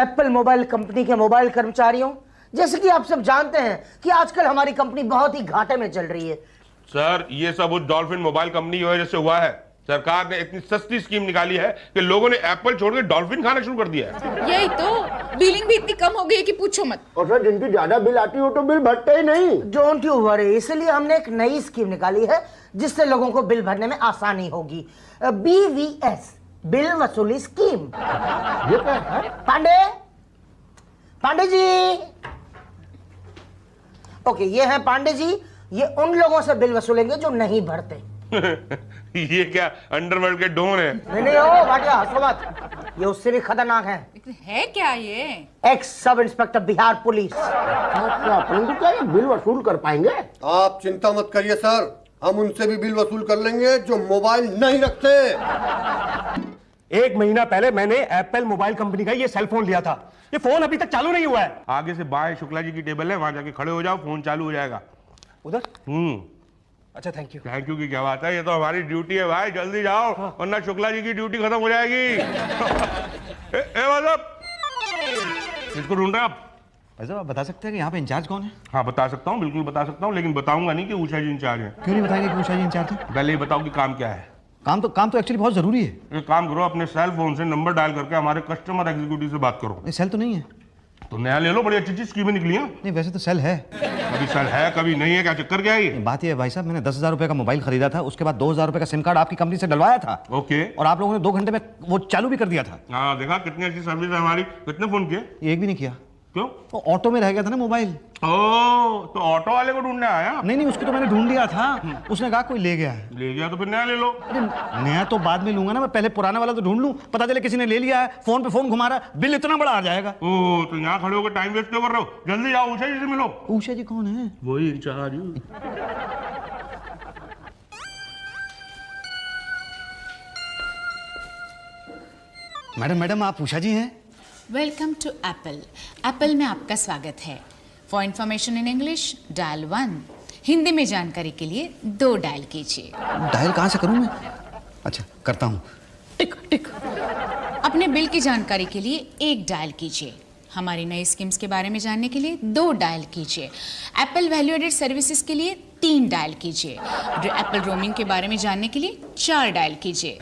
Apple mobile company के mobile कर्मचारियों, जैसे कि आप सब जानते हैं कि आजकल हमारी कंपनी बहुत ही घाटे में चल रही है। सर, ये सब उस डॉल्फिन मोबाइल कंपनी की वजह से हुआ है। सरकार ने इतनी सस्ती स्कीम निकाली है कि लोगों ने एप्पल छोड़ के डॉल्फिन खाना शुरू कर दिया है। यही तो, बिलिंग भी इतनी कम हो गई है कि पूछो मत। और सर, जिनकी ज्यादा बिल आती हो तो बिल भरते ही नहीं। डोंट यू वरी, इसलिए हमने एक नई स्कीम निकाली है जिससे लोगों को बिल भरने में आसानी होगी। BVS, बिल वसूली स्कीम। ये क्या है? पांडे जी। ओके, ये है पांडे जी। ये उन लोगों से बिल वसूलेंगे जो नहीं भरते। ये क्या अंडरवर्ल्ड के डॉन है? नहीं हो भाटिया, हंसो मत, ये उससे भी खतरनाक है क्या ये? X sub inspector Bihar police. क्या परंतु क्या ये बिल वसूल कर पाएंगे? आप चिंता मत करिए सर, हम उनसे भी बिल वसूल कर लेंगे जो मोबाइल नहीं रखते। 1 महीना पहले मैंने एप्पल मोबाइल कंपनी का ये सेल फोन लिया था। ये फोन अभी तक चालू नहीं हुआ है। आगे से बाएं शुक्ला जी की टेबल है, वहां जाके खड़े हो जाओ, फोन चालू हो जाएगा। उधर? अच्छा, थैंक यू। थैंक यू की क्या बात है, ये तो हमारी ड्यूटी है भाई, जल्दी जाओ वरना शुक्ला जी की ड्यूटी खत्म हो जाएगी। इसको ढूंढ रहे आप? भाई साहब, आप बता सकते हैं कि यहाँ पे इंचार्ज कौन है? हाँ बता सकता हूँ, बिल्कुल बता सकता हूँ, लेकिन बताऊंगा नहीं कि उषा जी इंचार्ज है। क्यों नहीं बताएंगे कि उषा जी इंचार्ज है? पहले ये बताओ कि काम क्या है। काम तो एक्चुअली बहुत जरूरी है। एक काम करो, अपने सेल फोन से नंबर डायल करके हमारे कस्टमर एग्जीक्यूटिव से बात करो। ये सेल तो नहीं है? तो नया ले लो, बड़ी अच्छी स्कीमें निकली हैं। नहीं, वैसे तो सेल है। कभी सेल है कभी नहीं है, क्या चक्कर क्या है ये? बात ये है भाई साहब, मैंने 10,000 रुपए का मोबाइल खरीदा था, उसके बाद 2,000 रुपए का सिम कार्ड आपकी कंपनी से डलवाया था। ओके। और आप लोगों ने 2 घंटे में वो चालू भी कर दिया था। हाँ देखा, कितनी अच्छी सर्विस है हमारी। कितने फोन किए? एक भी नहीं किया। क्यों? वो ऑटो में रह गया था ना मोबाइल। ओह, तो ऑटो वाले को ढूंढने आया? नहीं, उसको तो मैंने ढूंढ लिया था। उसने कहा कोई ले गया है। ले गया तो फिर नया ले लो। अरे नया तो बाद में लूंगा ना, मैं पहले पुराना वाला तो ढूंढ लूं। पता चले किसी ने ले लिया है, फोन पे फोन घुमा रहा, बिल इतना बड़ा आ जाएगा। ओह, तो यहाँ खड़े होकर टाइम वेस्ट क्यों कर रहे हो? जल्दी जाओ, उषा जी से मिलो। उषा जी कौन है? वही इंचार्ज। मैडम, आप उषा जी हैं? Welcome to Apple. एप्पल में आपका स्वागत है। For information in English dial 1, Hindi में जानकारी के लिए 2 डायल कीजिए। डायल कहाँ से करूं मैं? अच्छा, करता हूँ। टिक टिक। अपने बिल की जानकारी के लिए 1 डायल कीजिए। हमारी नई स्कीम्स के बारे में जानने के लिए 2 डायल कीजिए। एप्पल वैल्यू एडेड सर्विसेज के लिए 3 डायल कीजिए। एप्पल रोमिंग के बारे में जानने के लिए 4 डायल कीजिए।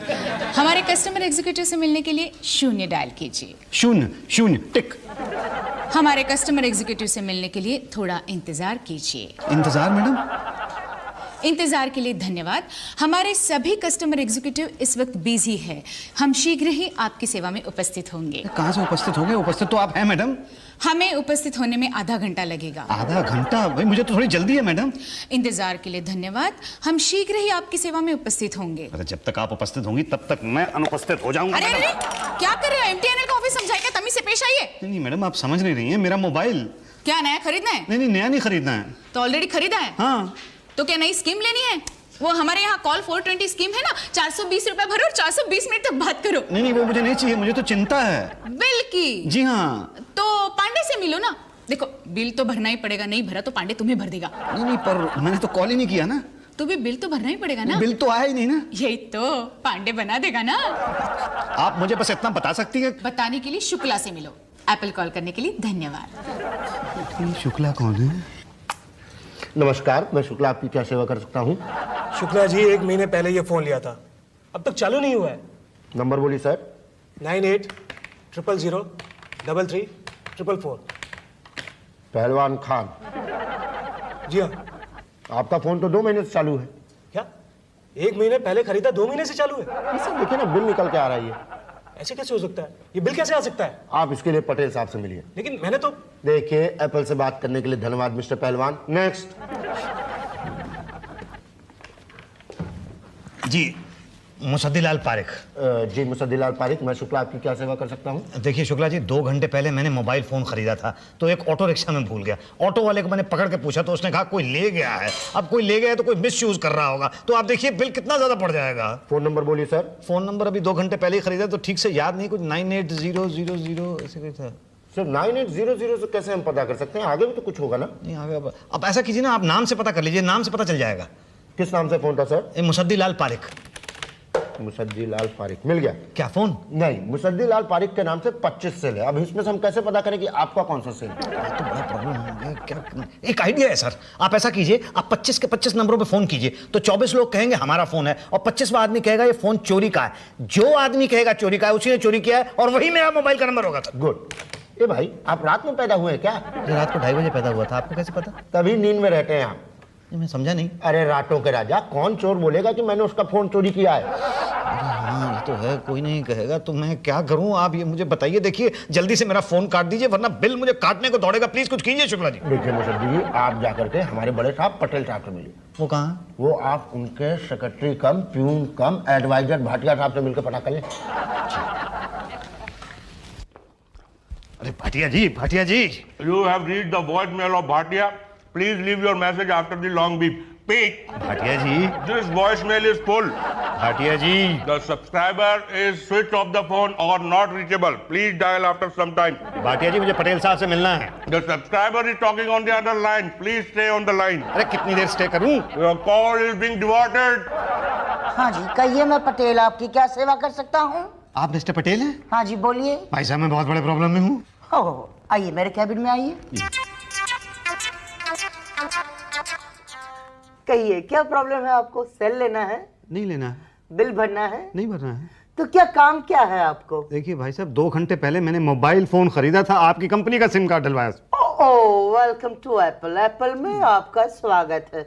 हमारे कस्टमर एग्जीक्यूटिव से मिलने के लिए 0 डायल कीजिए। 0 टिक। हमारे कस्टमर एग्जीक्यूटिव से मिलने के लिए थोड़ा इंतजार कीजिए। इंतजार मैडम? इंतजार के लिए धन्यवाद। हमारे सभी कस्टमर एग्जीक्यूटिव इस वक्त बिजी है। हम शीघ्र ही आपकी सेवा में उपस्थित होंगे। कहाँ से उपस्थित होंगे? उपस्थित तो आप हैं मैडम। हमें उपस्थित होने में आधा घंटा लगेगा। आधा घंटा? भाई मुझे तो थोड़ी जल्दी है मैडम। इंतजार के लिए धन्यवाद। हम शीघ्र ही आपकी सेवा में उपस्थित होंगे। अरे जब तक आप उपस्थित होंगी तब तक मैं अनुपस्थित हो जाऊंगा। अरे क्या कर रहे हो? MTNL का ऑफिस समझाएगा, तमीज से पेश आइए। नहीं मैडम, आप समझ नहीं रही हैं। मेरा मोबाइल। क्या नया खरीदना है? नहीं, नया नहीं खरीदना है। तो ऑलरेडी खरीदा है? हाँ। तो क्या नई स्कीम लेनी है? वो हमारे यहाँ कॉल 420 स्कीम है ना, 420 रुपए भरो और 420 मिनट तक बात करो। नहीं, वो मुझे नहीं चाहिए, मुझे तो चिंता है। बिल की? जी हाँ। तो पांडे से मिलो ना। देखो, बिल तो भरना ही पड़ेगा, नहीं भरा तो पांडे तुम्हें भर देगा। नहीं, पर मैंने तो कॉल ही नहीं किया ना। तो भी बिल तो भरना ही पड़ेगा ना। बिल तो आया ही नहीं ना। यही तो, पांडे बना देगा ना। आप मुझे बस इतना बता सकती है? बताने के लिए शुक्ला से मिलो। एप्पल कॉल करने के लिए धन्यवाद। शुक्ला कौन है? नमस्कार, मैं शुक्ला आपकी क्या सेवा कर सकता हूँ? शुक्ला जी, 1 महीने पहले ये फोन लिया था, अब तक चालू नहीं हुआ है। नंबर बोलिए सर। 9800033444। पहलवान खान। जी हाँ। आपका फोन तो 2 महीने से चालू है। क्या 1 महीने पहले खरीदा, 2 महीने से चालू है? सर देखिए ना, बिल निकल के आ रहा है। ऐसे कैसे हो सकता है? ये बिल कैसे आ सकता है? आप इसके लिए पटेल साहब से मिलिए। लेकिन मैंने तो। देखिए, एप्पल से बात करने के लिए धन्यवाद मिस्टर पहलवान। नेक्स्ट। जी, मुसद्दीलाल पारिक। जी मुसद्दीलाल पारिक, मैं शुक्ला आपकी क्या सेवा कर सकता हूँ? देखिए शुक्ला जी, 2 घंटे पहले मैंने मोबाइल फोन खरीदा था, तो एक ऑटो रिक्शा में भूल गया। ऑटो वाले को मैंने पकड़ के पूछा तो उसने कहा कोई ले गया है। अब कोई ले गया है तो कोई मिस यूज कर रहा होगा, तो आप देखिए बिल कितना ज्यादा पड़ जाएगा। फोन नंबर बोलिए सर। फोन नंबर अभी 2 घंटे पहले ही खरीदा, तो ठीक से याद नहीं, कुछ 9800 ऐसे कुछ था। सर 9800 से कैसे हम पता कर सकते हैं? आगे भी तो कुछ होगा ना। नहीं आगे। अब ऐसा कीजिए ना, आप नाम से पता कर लीजिए, नाम से पता चल जाएगा। किस नाम से फोन था सर? मुसद्दीलाल पारिक। मुसद्दी लाल पारिक मिल गया। क्या फोन? नहीं, मुसद्दी लाल पारिक के नाम से 25 सेल है। अब इसमें से हम कैसे पता करें कि आपका कौन सा सेल है? तो बड़ा प्रॉब्लम है क्या। एक आइडिया है सर, आप ऐसा कीजिए, आप 25 के 25 नंबरों पे फोन कीजिए, तो 24 लोग कहेंगे हमारा फोन है और 25वां आदमी कहेगा ये फोन चोरी का है। जो आदमी कहेगा चोरी का है उसी ने चोरी किया है और वही मेरा मोबाइल का नंबर होगा सर। गुड। ए भाई, आप रात में पैदा हुए हैं क्या? ये रात को 2:30 बजे पैदा हुआ था, आपको कैसे पता? तभी नींद में रहते हैं आप। ये मैं समझा नहीं। अरे रातों के राजा, कौन चोर बोलेगा कि मैंने उसका फोन चोरी किया है? अरे हाँ, ये तो है, कोई नहीं कहेगा तो मैं क्या करूं? आप ये मुझे बताइए। देखिए जल्दी से मेरा फोन काट दीजिए वरना बिल मुझे काटने को दौड़ेगा। प्लीज कुछ कीजिए शुक्ला जी। देखिए मुसद्दी जी, आप जाकर के हमारे बड़े साहब पटेल साहब से मिलिए। वो कहाँ? वो आप उनके सेक्रेटरी कम प्यून कम एडवाइजर भाटिया साहब से मिलकर पता कर लें। अरे भाटिया जी You have reached the voicemail of Bhatia. Please leave your message after the long beep. Beep. Bhatia ji This voicemail is full. Bhatia ji The subscriber is switched off the phone or not reachable. Please dial after some time. Bhatia जी मुझे पटेल साहब से मिलना है। The subscriber is talking on the other line. Please stay on the line. अरे कितनी देर stay करूं? Your call is being diverted. हाँ जी, कहिए, मैं पटेल आपकी क्या सेवा कर सकता हूँ? आप मिस्टर पटेल हैं? हाँ जी, बोलिए। भाई साहब मैं बहुत बड़े प्रॉब्लम में हूँ। हो, आइए मेरे कैबिन में आइए। कहिए, क्या प्रॉब्लम है आपको? सेल लेना है? नहीं लेना है, बिल भरना है? नहीं भरना है। तो क्या काम क्या है आपको? देखिए भाई साहब, 2 घंटे पहले मैंने मोबाइल फोन खरीदा था, आपकी कंपनी का सिम कार्ड डलवाया। Oh, welcome to Apple. Apple में आपका स्वागत है।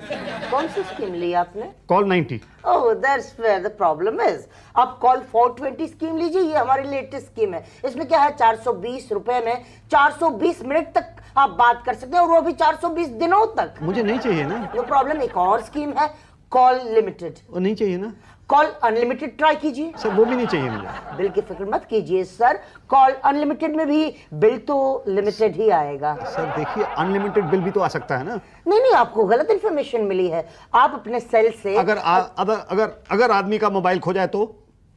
कौन सी स्कीम ली आपने? Call 90। Oh, that's where the problem is. आप कॉल 420 स्कीम लीजिए, ये हमारी लेटेस्ट स्कीम है। इसमें क्या है, 420 रुपए में 420 मिनट तक आप बात कर सकते हैं और वो भी 420 दिनों तक। मुझे नहीं चाहिए ना। No problem. एक और स्कीम है, कॉल लिमिटेड। वो नहीं चाहिए ना कॉल अनलिमिटेड ट्राई कीजिए। सर, वो भी नहीं चाहिए मुझे। बिल की फिक्र मत कीजिए सर, कॉल अनलिमिटेड में भी बिल तो लिमिटेड ही आएगा। सर देखिए, अनलिमिटेड बिल भी तो आ सकता है ना। नहीं, आपको गलत इन्फॉर्मेशन मिली है। आप अपने सेल से अगर आदमी का मोबाइल खो जाए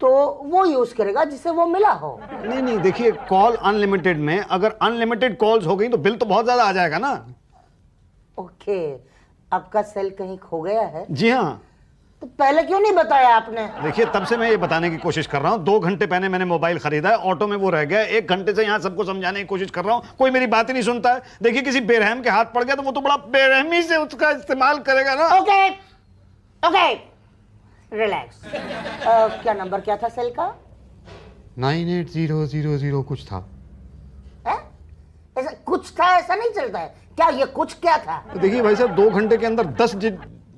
तो वो यूज करेगा जिसे वो मिला हो। नहीं, देखिए कॉल अनलिमिटेड में अगर अनलिमिटेड कॉल्स हो गई तो बिल तो बहुत ज्यादा आ जाएगा ना। ओके, आपका सेल कहीं खो गया है? जी हाँ। तो पहले क्यों नहीं बताया आपने? देखिए तब से मैं ये बताने की कोशिश कर रहा हूँ। 2 घंटे पहले मैंने मोबाइल खरीदा है, ऑटो में वो रह गया। 1 घंटे से यहाँ सबको समझाने की कोशिश कर रहा हूँ, कोई मेरी बात ही नहीं सुनता है। देखिए किसी बेरहम के हाथ पड़ गया तो वो तो बड़ा बेरहमी से उसका इस्तेमाल करेगा ना। Okay, relax. क्या नंबर क्या था सेल का? 98000 कुछ था। ऐसा कुछ था, ऐसा नहीं चलता है क्या? ये कुछ क्या था? देखिए भाई साहब, 2 घंटे के अंदर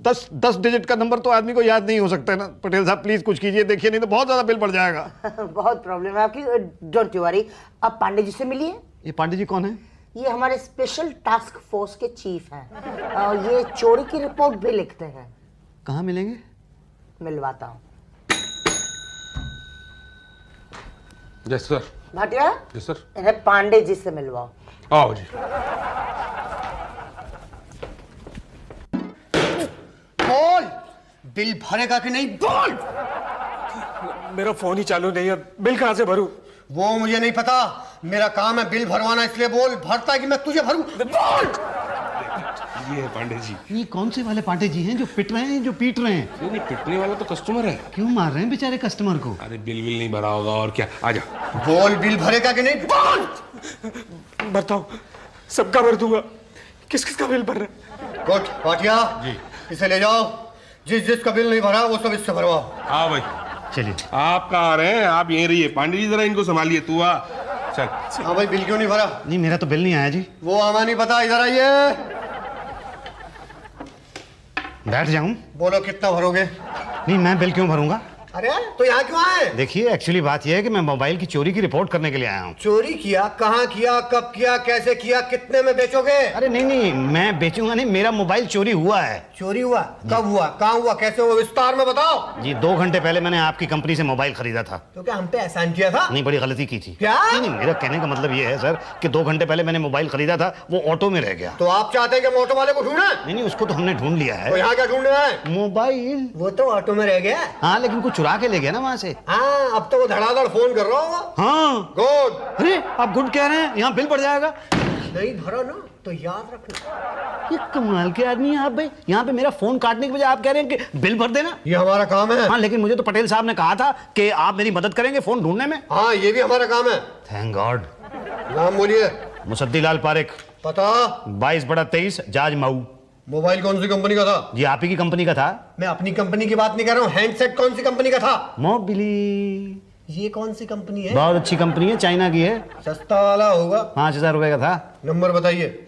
10 डिजिट का नंबर तो आदमी को याद नहीं हो सकता है ना। पटेल साहब प्लीज कुछ कीजिए, देखिए नहीं तो बहुत ज्यादा बिल बढ़ जाएगा। बहुत प्रॉब्लम है आपकी, डोंट यू वरी। आप पांडे जी से मिलिए। ये पांडे जी कौन है? ये हमारे स्पेशल टास्क फोर्स के चीफ हैं। ये चोरी की रिपोर्ट भी लिखते हैं। कहाँ मिलेंगे? मिलवाता हूँ। Yes sir. Bhatia, Yes sir. इन्हें पांडे जी से मिलवाओ। आओ जी। बोल, बिल भरेगा कि नहीं? बोल। मेरा फोन ही चालू नहीं है, बिल कहाँ से भरूं? वो मुझे नहीं पता, मेरा काम है बिल भरवाना, इसलिए बोल। भरता है कि मैं तुझे भरूं? बोल। ये है पांडे जी। ये कौन से वाले पांडे जी हैं जो पिट रहे हैं, जो पीट रहे हैं? नहीं, पिटने वाला तो कस्टमर है। क्यों मार रहे हैं बेचारे कस्टमर को? अरे बिल नहीं भरा होगा और क्या। आजा। बोल, बिल भरेगा कि नहीं? बोल। भरता हूँ, सबका भर दूंगा। किस किस का बिल भर रहे हैं? गुड, भाटिया जी। इसे ले जाओ। जिसका बिल नहीं भरा वो सब इससे भरवाओ। हाँ भाई। चलिए। आप कहाँ आ रहे हैं? आप यहीं रहिए। पांडे जी जरा इनको संभालिए। तू आ। चल। हाँ भाई, बिल क्यों नहीं भरा? नहीं मेरा तो बिल नहीं आया जी। वो हमें नहीं पता, इधर आइए। बैठ जाऊं? बोलो कितना भरोगे? नहीं, मैं बिल क्यों भरूंगा? अरे तो यहाँ क्यों आए? देखिए एक्चुअली बात यह है कि मैं मोबाइल की चोरी की रिपोर्ट करने के लिए आया हूँ। चोरी किया? कहाँ किया, कब किया, कैसे किया, कितने में बेचोगे? अरे नहीं, मैं बेचूंगा नहीं, मेरा मोबाइल चोरी हुआ है। चोरी हुआ? कब हुआ, कहाँ हुआ, कैसे हुआ, विस्तार में बताओ। जी 2 घंटे पहले मैंने आपकी कंपनी से मोबाइल खरीदा था। तो क्या हम पे एहसान किया था? नहीं, बड़ी गलती की थी। क्या? नहीं, मेरा कहने का मतलब ये है सर कि 2 घंटे पहले मैंने मोबाइल खरीदा था, वो ऑटो में रह गया। तो आप चाहते हैं कि ऑटो वाले को ढूंढे? नहीं, उसको तो हमने ढूंढ लिया तो है। यहाँ क्या ढूंढना है? मोबाइल वो तो ऑटो में रह गया। हाँ, लेकिन कुछ चुरा के ले गया ना वहां से। हाँ, अब तो वो धड़ाधड़ फोन कर रहा होगा। हाँ। गुड। अरे आप गुड कह रहे हैं, यहाँ बिल बढ़ जाएगा। नहीं भरा ना तो याद रखना। ये कमाल के आदमी हैं आप भाई। यहाँ पे मेरा फोन काटने की बजाय आप कह रहे हैं कि बिल भर देना। ये हमारा काम है। हाँ, लेकिन मुझे तो पटेल साहब ने कहा था कि आप मेरी मदद करेंगे फोन ढूंढने में। हाँ, ये भी हमारा काम है। Thank God. नाम बोलिए। मुसद्दीलाल पारेख। पता 22/23 जाज मऊ। मोबाइल कौन सी कंपनी का था? जी आप ही की कंपनी का था। मैं अपनी कंपनी की बात नहीं कर रहा हूँ। हैंडसेट कौन सी कंपनी का था? मोबिली। ये कौन सी कंपनी है? बहुत अच्छी कंपनी है, चाइना की है। सस्ता वाला होगा। 5000 रुपए का था। नंबर बताइए।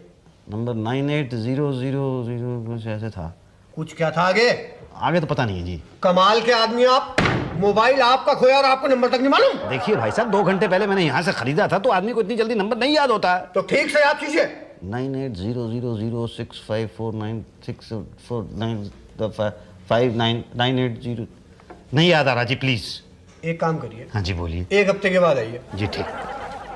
नंबर 980000 कुछ ऐसे था। कुछ क्या था आगे? आगे तो पता नहीं है जी। कमाल के आदमी आप। मोबाइल आपका खोया और आपको नंबर तक नहीं मालूम? देखिए भाई साहब, 2 घंटे पहले मैंने यहाँ से खरीदा था, तो आदमी को इतनी जल्दी नंबर नहीं याद होता है। तो ठीक से याद कीजिए। 98000654965958 नहीं याद आ रहा जी, प्लीज। एक काम करिए। हाँ जी बोलिए। 1 हफ्ते के बाद आइए। जी ठीक।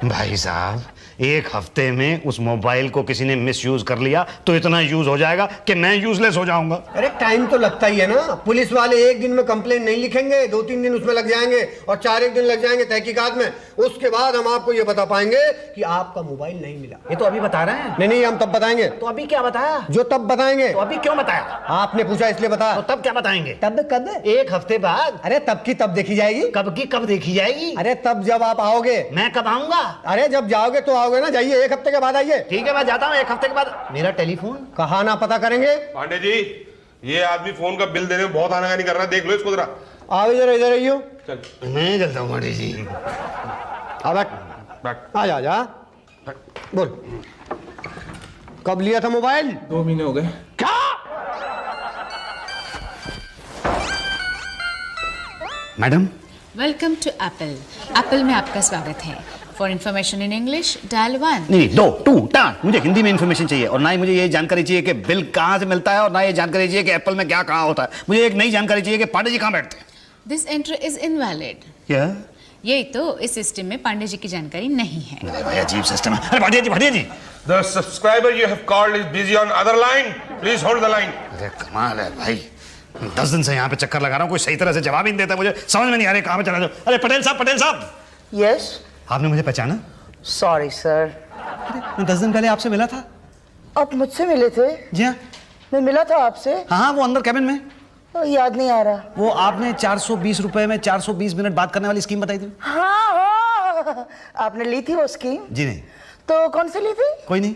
भाई साहब, 1 हफ्ते में उस मोबाइल को किसी ने मिसयूज कर लिया तो इतना यूज हो जाएगा कि मैं यूजलेस हो जाऊंगा। अरे टाइम तो लगता ही है ना। पुलिस वाले 1 दिन में कंप्लेंट नहीं लिखेंगे, 2-3 दिन उसमें लग जाएंगे और 4-1 दिन लग जाएंगे तहकीकात में। उसके बाद हम आपको ये बता पाएंगे कि आपका मोबाइल नहीं मिला। ये तो अभी बता रहे हैं। नहीं, हम तब बताएंगे। तो अभी क्या बताया? जो तब बताएंगे। तो अभी क्यों बताया? आपने पूछा इसलिए बता। तो तब क्या बताएंगे? तब कब? 1 हफ्ते बाद। अरे तब की तब देखी जाएगी। कब की कब देखी जाएगी? अरे तब जब आप आओगे। मैं कब आऊंगा? अरे जब जाओगे तो आओगे ना। जाइए, 1 हफ्ते के बाद आइए। ठीक है, मैं जाता हूँ 1 हफ्ते के बाद। मेरा टेलीफोन कहाँ ना पता करेंगे। पांडे जी, ये आदमी फोन का बिल देने में बहुत आनाकानी कर रहा है, देख लो इसको जरा। आओ इधर, इधर आइयो। चल मैं चलता हूँ पांडे जी। आ बैठ। बैठ। जा बोल। कब लिया था मोबाइल? 2 महीने हो गए। क्या? Madam, welcome to Apple. Apple में आपका स्वागत है। For information in English dial 1। नहीं 2 2 टाट। मुझे हिंदी में इन्फॉर्मेशन चाहिए, और ना ही मुझे ये जानकारी चाहिए कि बिल कहाँ से मिलता है, और ना ये जानकारी चाहिए कि एप्पल में क्या कहाँ होता है। मुझे एक नई जानकारी चाहिए कि पांडे जी कहाँ बैठते हैं। This entry is invalid. क्या? यही तो, इस सिस्टम में पांडे जी की जानकारी नहीं है। अरे भाई अजीब सिस्टम है। अरे भाटिया जी। The subscriber you have called is busy on other line. Please hold the line. अरे कमाल है भाई, 10 दिन से यहाँ पे चक्कर लगा रहा हूँ, कोई सही तरह से जवाब ही नहीं देता। मुझे समझ में नहीं आ रहा कहाँ पे चला जाऊँ। अरे पटेल साहब। यस। आपने मुझे पहचाना? Sorry sir. मैं 10 दिन पहले आपसे मिला था। आप मुझसे मिले थे? जी हाँ। मैं मिला था आपसे? हाँ, वो अंदर कैबिन में। याद नहीं आ रहा। वो आपने 420 रुपए में 420 मिनट बात करने वाली स्कीम बताई थी। हाँ, आपने ली थी वो स्कीम? जी नहीं। तो कौन सी ली थी? कोई नहीं।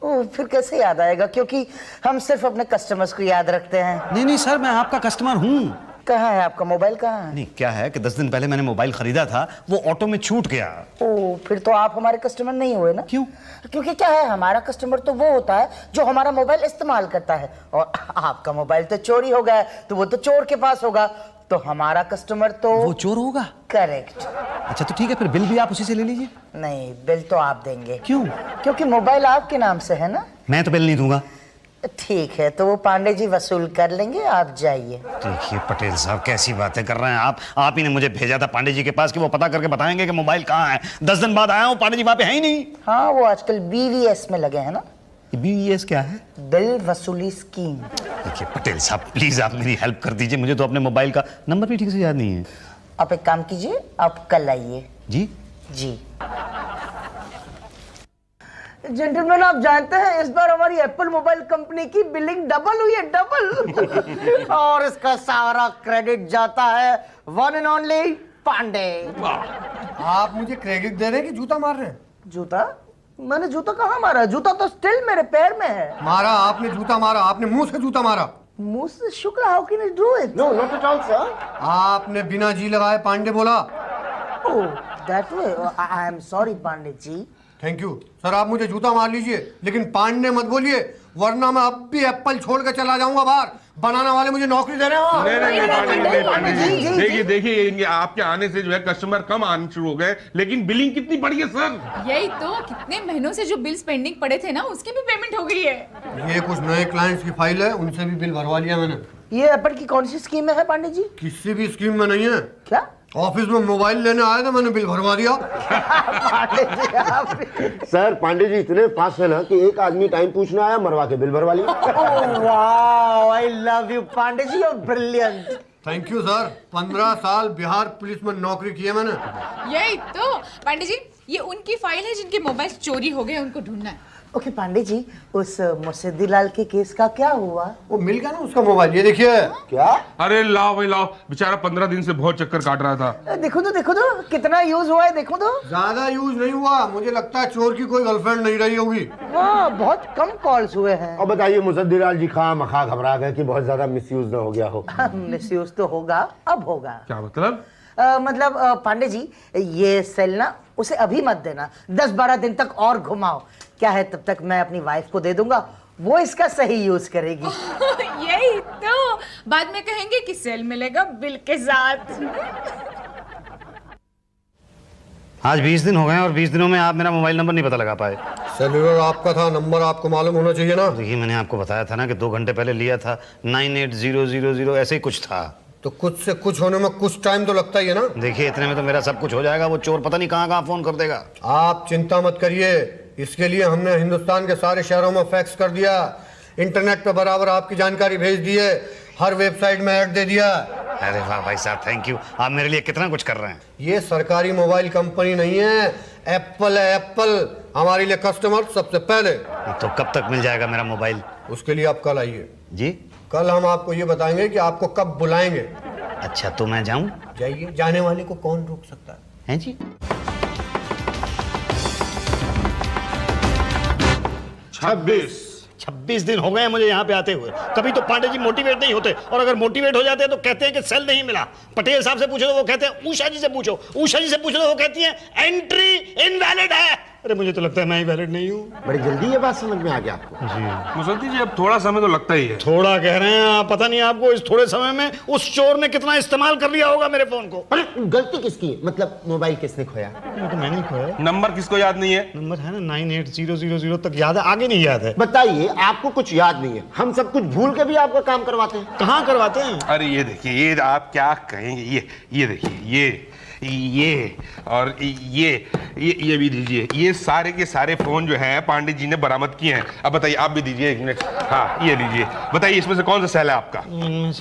ओ, फिर कैसे याद आएगा, क्योंकि हम सिर्फ अपने कस्टमर्स को याद रखते हैं। नहीं सर, मैं आपका कस्टमर हूँ। कहाँ है आपका मोबाइल, कहाँ है? नहीं, क्या है कि 10 दिन पहले मैंने मोबाइल खरीदा था, वो ऑटो में छूट गया। ओ, फिर तो आप हमारे कस्टमर नहीं हुए ना। क्यों? क्योंकि क्या है, हमारा कस्टमर तो वो होता है जो हमारा मोबाइल इस्तेमाल करता है, और आपका मोबाइल तो चोरी हो गया है, तो वो तो चोर के पास होगा, तो हमारा कस्टमर तो वो चोर होगा। करेक्ट। अच्छा तो ठीक है, फिर बिल भी आप उसी से ले लीजिए। नहीं, बिल तो आप देंगे। क्यों? क्योंकि मोबाइल आपके नाम से है ना। मैं तो बिल नहीं दूंगा। ठीक है, तो वो पांडे जी वसूल कर लेंगे, आप जाइए। देखिए पटेल साहब, कैसी बातें कर रहे हैं आप ही ने मुझे भेजा था पांडे जी के पास कि वो पता करके बताएंगे कि मोबाइल कहाँ है। 10 दिन बाद आया हूँ, पांडे जी वहाँ पे है ही नहीं। हाँ, वो आजकल BVS में लगे हैं ना। BVS क्या है? बिल वसूली स्कीम। देखिए पटेल साहब, प्लीज आप मेरी हेल्प कर दीजिए, मुझे तो अपने मोबाइल का नंबर भी ठीक से याद नहीं है। आप एक काम कीजिए, आप कल आइए। जी। जेंटलमैन, आप जानते हैं इस बार हमारी एप्पल मोबाइल कंपनी की बिलिंग डबल हुई है, डबल। और इसका सारा क्रेडिट जाता है वन एंड ओनली पांडे। आप मुझे क्रेडिट दे रहे हैं कि जूता मार रहे हैं? जूता? मैंने जूता कहाँ मारा? जूता तो स्टिल मेरे पैर में है। मारा आपने, जूता मारा आपने, मुंह से जूता मारा। मुंह से? शुक्र, how can I do it? No, not at all sir. आपने बिना जी लगाए पांडे बोला। Oh, that way. I am sorry Pandey ji. Thank you sir. आप मुझे जूता मार लीजिए, लेकिन पांडे मत बोलिए, वरना मैं अब भी एप्पल छोड़ कर चला जाऊंगा बाहर। बनाना वाले मुझे नौकरी दे रहे हैं। नहीं, पांडे जी, देखिए आपके आने से जो है कस्टमर कम आने शुरू हो गए, लेकिन बिलिंग कितनी बढ़ी है सर। यही तो, कितने महीनों से जो बिल्स पेंडिंग पड़े थे ना, उसकी भी पेमेंट हो गई है। ये कुछ नए क्लाइंट्स की फाइल है, उनसे भी बिल भरवा लिया मैंने। ये एप्पल की कौन सी स्कीम में है पांडे जी? किसी भी स्कीम में नहीं है। क्या? ऑफिस में मोबाइल लेने आया था, मैंने बिल भरवा दिया। पांडे जी आप सर पांडे जी इतने फास्ट है ना कि एक आदमी टाइम पूछने आया, मरवा के बिल भरवा लिया। Wow, I love you Pandey ji, you are brilliant. Thank you sir. 15 साल बिहार पुलिस में नौकरी की है मैंने। यही तो पांडे जी, ये उनकी फाइल है जिनके मोबाइल चोरी हो गए, उनको ढूंढना है। ओके पांडे जी, उस मुर्शिदीलाल के केस का क्या हुआ? वो मिल गया ना उसका मोबाइल, ये देखिए। क्या? अरे लाओ भाई लाओ, बेचारा 15 दिन से बहुत चक्कर काट रहा था। देखो तो कितना यूज हुआ है, देखो तो। ज्यादा यूज नहीं हुआ, मुझे लगता है चोर की कोई गर्लफ्रेंड नहीं रही होगी। हाँ, बहुत कम कॉल्स हुए हैं। और बताइए मुसद्दीलाल जी खामखा घबरा गए कि बहुत ज्यादा मिसयूज ना हो गया हो। मिसयूज तो होगा, अब होगा। क्या मतलब? मतलब पांडे जी, ये सेल ना उसे अभी मत देना, 10-12 दिन तक और घुमाओ। क्या है, तब तक मैं अपनी वाइफ को दे दूंगा, वो इसका सही यूज करेगी। यही तो बाद में कहेंगे कि सेल मिलेगा बिल के साथ। आज 20 दिन हो गए और 20 दिनों में आप मेरा मोबाइल नंबर नहीं पता लगा पाए। सेल्यूलर आपका था, नंबर आपको मालूम होना चाहिए ना। देखिए मैंने आपको बताया था ना कि 2 घंटे पहले लिया था, 98000 ऐसे ही कुछ था। तो कुछ से कुछ होने में कुछ टाइम तो लगता ही है ना। देखिए इतने में तो मेरा सब कुछ हो जाएगा, वो चोर पता नहीं कहाँ कहाँ फोन कर देगा। आप चिंता मत करिए, इसके लिए हमने हिंदुस्तान के सारे शहरों में फैक्स कर दिया, इंटरनेट पे बराबर आपकी जानकारी भेज दी है, हर वेबसाइट में ऐड दे दिया। अरे वाह भाई साहब, थैंक यू, आप मेरे लिए कितना कुछ कर रहे हैं। ये सरकारी मोबाइल कंपनी नहीं है, एप्पल है, एप्पल। हमारे लिए कस्टमर सबसे पहले। तो कब तक मिल जाएगा मेरा मोबाइल? उसके लिए आप कल आइए। जी? कल हम आपको ये बताएंगे कि आपको कब बुलाएंगे। अच्छा तो मैं जाऊं? जाइए, जाने वाले को कौन रोक सकता है। हैं जी? 26 दिन हो गए हैं मुझे यहाँ पे आते हुए, कभी तो पांडे जी मोटिवेट नहीं होते, और अगर मोटिवेट हो जाते हैं तो कहते हैं कि सेल नहीं मिला। पटेल साहब से पूछो तो वो कहते हैं उषा जी से पूछो, उषा जी से पूछो तो वो कहती है एंट्री इनवैलिड है। अरे मुझे तो लगता है मैं ही वैलिड नहीं हूँ। बड़ी जल्दी ये बात समझ में आ गया आपको? जी मुसद्दी जी, अब थोड़ा समय तो लगता ही है। थोड़ा कह रहे हैं आप, पता नहीं आपको इस थोड़े समय में उस चोर ने कितना इस्तेमाल कर लिया होगा मेरे फोन को। अरे गलती किसकी है? मतलब मोबाइल किसने खोया? वो तो मैंने ही खोया। नंबर किसको याद नहीं है? नंबर है ना 98000 तक याद है, आगे नहीं याद है। बताइए, आपको कुछ याद नहीं है, हम सब कुछ भूल के भी आपका काम करवाते हैं। कहाँ करवाते हैं? अरे ये देखिए, ये आप क्या कहेंगे, ये देखिए, ये और ये भी दीजिए। ये सारे के सारे फोन जो है पांडे जी ने बरामद किए हैं। अब बताइए, आप भी दीजिए 1 मिनट। हाँ ये लीजिए, बताइए इसमें से कौन सा सेल है आपका? इनमें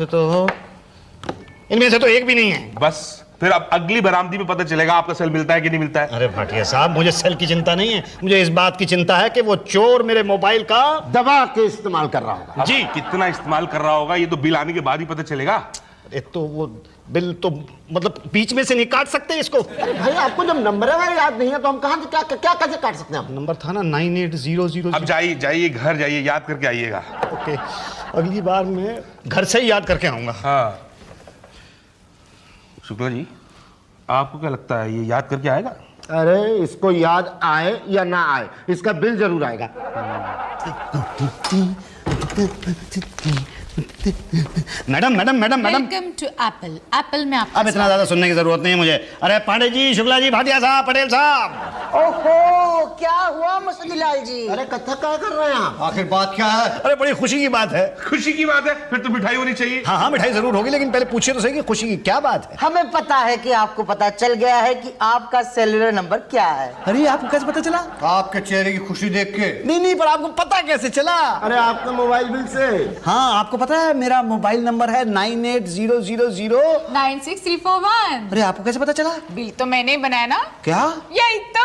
से तो एक भी नहीं है। बस फिर अब अगली बरामदी में पता चलेगा आपका सेल मिलता है कि नहीं मिलता है। अरे भाटिया साहब, मुझे सेल की चिंता नहीं है, मुझे इस बात की चिंता है कि वो चोर मेरे मोबाइल का दबा के इस्तेमाल कर रहा होगा। जी, कितना इस्तेमाल कर रहा होगा ये तो बिल आने के बाद ही पता चलेगा। एक तो वो बिल तो मतलब बीच में से नहीं काट सकते इसको। अरे भाई, आपको जब नंबर अगर याद नहीं है तो हम कहाँ से क्या कैसे काट सकते हैं? नंबर था ना 98000। अब जाइए घर जाइए, याद करके आइएगा। ओके, अगली बार मैं घर से ही याद करके आऊंगा। हाँ शुक्ला जी, आपको क्या लगता है ये याद करके आएगा? अरे इसको याद आए या ना आए, इसका बिल जरूर आएगा। Madam welcome to Apple. Apple में आपका अब इतना ज्यादा सुनने की जरूरत नहीं है मुझे। अरे पांडे जी, शुक्ला जी, भाटिया साहब, पटेल साहब। ओहो, क्या हुआ मुर्शिदीलाल जी? अरे कथा क्या कर रहे हैं आप? आखिर बात क्या है? अरे बड़ी खुशी की बात है। खुशी की बात है, फिर तो मिठाई होनी चाहिए। हाँ मिठाई जरूर होगी, लेकिन पहले पूछिए तो सही कि खुशी की क्या बात है। हमें पता है कि आपको पता चल गया है कि आपका सेलुलर नंबर क्या है। अरे आपको कैसे पता चला? आपके चेहरे की खुशी देख के। नहीं, पर आपको पता कैसे चला? अरे आपका मोबाइल बिल से। हाँ, आपको पता है मेरा मोबाइल नंबर है 98000 96341। अरे आपको कैसे पता चला? बिल तो मैंने ही बनाया ना। क्या? यही तो।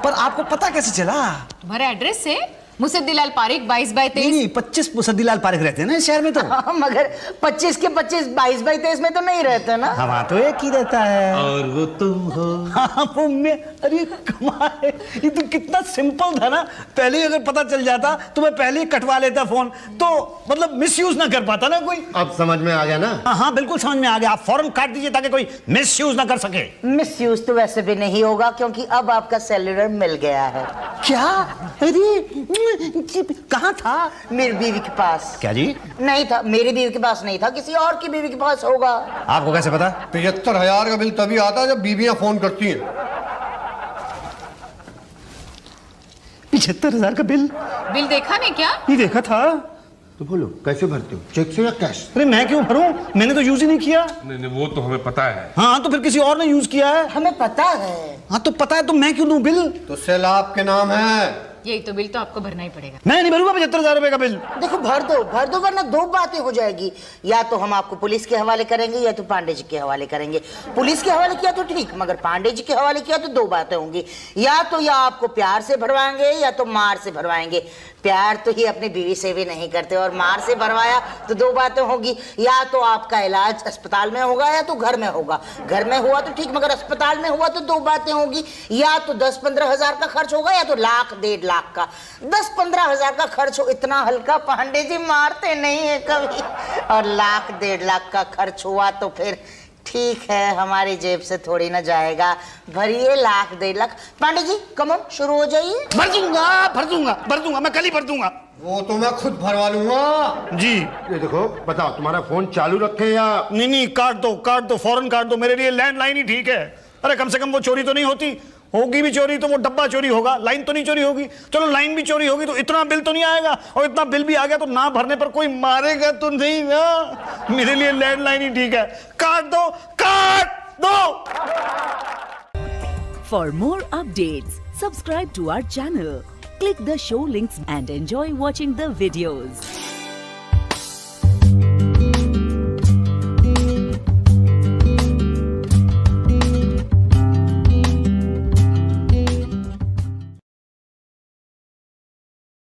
पर आपको पता कैसे चला? तुम्हारे एड्रेस से मुसद्दीलाल पारिक 22/23। नहीं, 25 मुसद्दीलाल पारिक रहते हैं ना इस शहर में तो। मगर 25 के 25 22/23 में तो नहीं रहते ना। हाँ, वहाँ तो एक ही रहता है। और वो तुम हो। हाँ, वो मैं। अरे कमाल है, ये तो कितना सिंपल था ना। पहले ही अगर पता चल जाता तो मैं पहले ही कटवा लेता फोन, तो मतलब मिसयूज ना कर पाता ना कोई। अब समझ में आ गया ना? हाँ, बिल्कुल समझ में आ गया। आप फौरन काट दीजिए ताकि कोई मिसयूज ना कर सके। मिसयूज तो वैसे भी नहीं होगा, क्योंकि अब आपका सेलुलर मिल गया है। क्या? अरे कहाँ था? मेरी बीवी के पास। क्या जी? नहीं था, मेरी बीवी के पास नहीं था, किसी और की बीवी के पास होगा। आपको कैसे पता? 75,000 का बिल तभी आता है जब बीवियां फोन करती हैं। 75,000 का बिल देखा नहीं क्या? ये देखा था। तो बोलो, कैसे भरते हो, चेक से या कैश? अरे मैं क्यों भरूं, मैंने तो यूज ही नहीं किया। नहीं, वो तो हमें पता है। हाँ, तो फिर किसी और ने यूज किया है। हमें पता है। हाँ, तो पता है तो मैं क्यों दूं बिल? तो सेल आपके नाम है। यही तो बिल तो आपको भरना ही पड़ेगा। मैं नहीं भरूंगा 75,000 रुपए का बिल। देखो भर दो वरना दो बातें हो जाएगी, या तो हम आपको पुलिस के हवाले करेंगे या तो पांडे जी के हवाले करेंगे। पुलिस के हवाले किया तो ठीक, मगर पांडे जी के हवाले किया तो दो बातें होंगी, या तो या आपको प्यार से भरवाएंगे या तो मार से भरवाएंगे। प्यार तो ही अपनी बीवी से भी नहीं करते, और मार से भरवाया तो दो बातें होगी, या तो आपका इलाज अस्पताल में होगा या तो घर में होगा। घर में हुआ तो ठीक, मगर अस्पताल में हुआ तो दो बातें होगी, या तो 10-15 हजार का खर्च होगा या तो 1,00,000-1.5 लाख का। 10-15 हजार का खर्च हो, इतना हल्का पांडे जी मारते नहीं है कभी, और 1,00,000-1.5 लाख का खर्च हुआ तो फिर ठीक है, हमारी जेब से थोड़ी ना जाएगा। भरिए 1,00,000-1.5 लाख। पांडे जी कम ऑन, शुरू हो जाइए। भर दूंगा, मैं कल ही भर दूंगा। वो तो मैं खुद भरवा लूंगा जी। ये देखो बताओ, तुम्हारा फोन चालू रखे या नहीं, काट दो, फौरन काट दो। मेरे लिए लैंडलाइन ही ठीक है। अरे कम से कम वो चोरी तो नहीं होती, होगी भी चोरी तो वो डब्बा चोरी होगा, लाइन तो नहीं चोरी होगी। चलो लाइन भी चोरी होगी तो इतना बिल तो नहीं आएगा, और इतना बिल भी आ गया तो ना भरने पर कोई मारेगा तो नहीं ना। मेरे लिए लैंडलाइन ही ठीक है। काट दो। For more updates, subscribe to our channel, click the show links and enjoy watching the videos.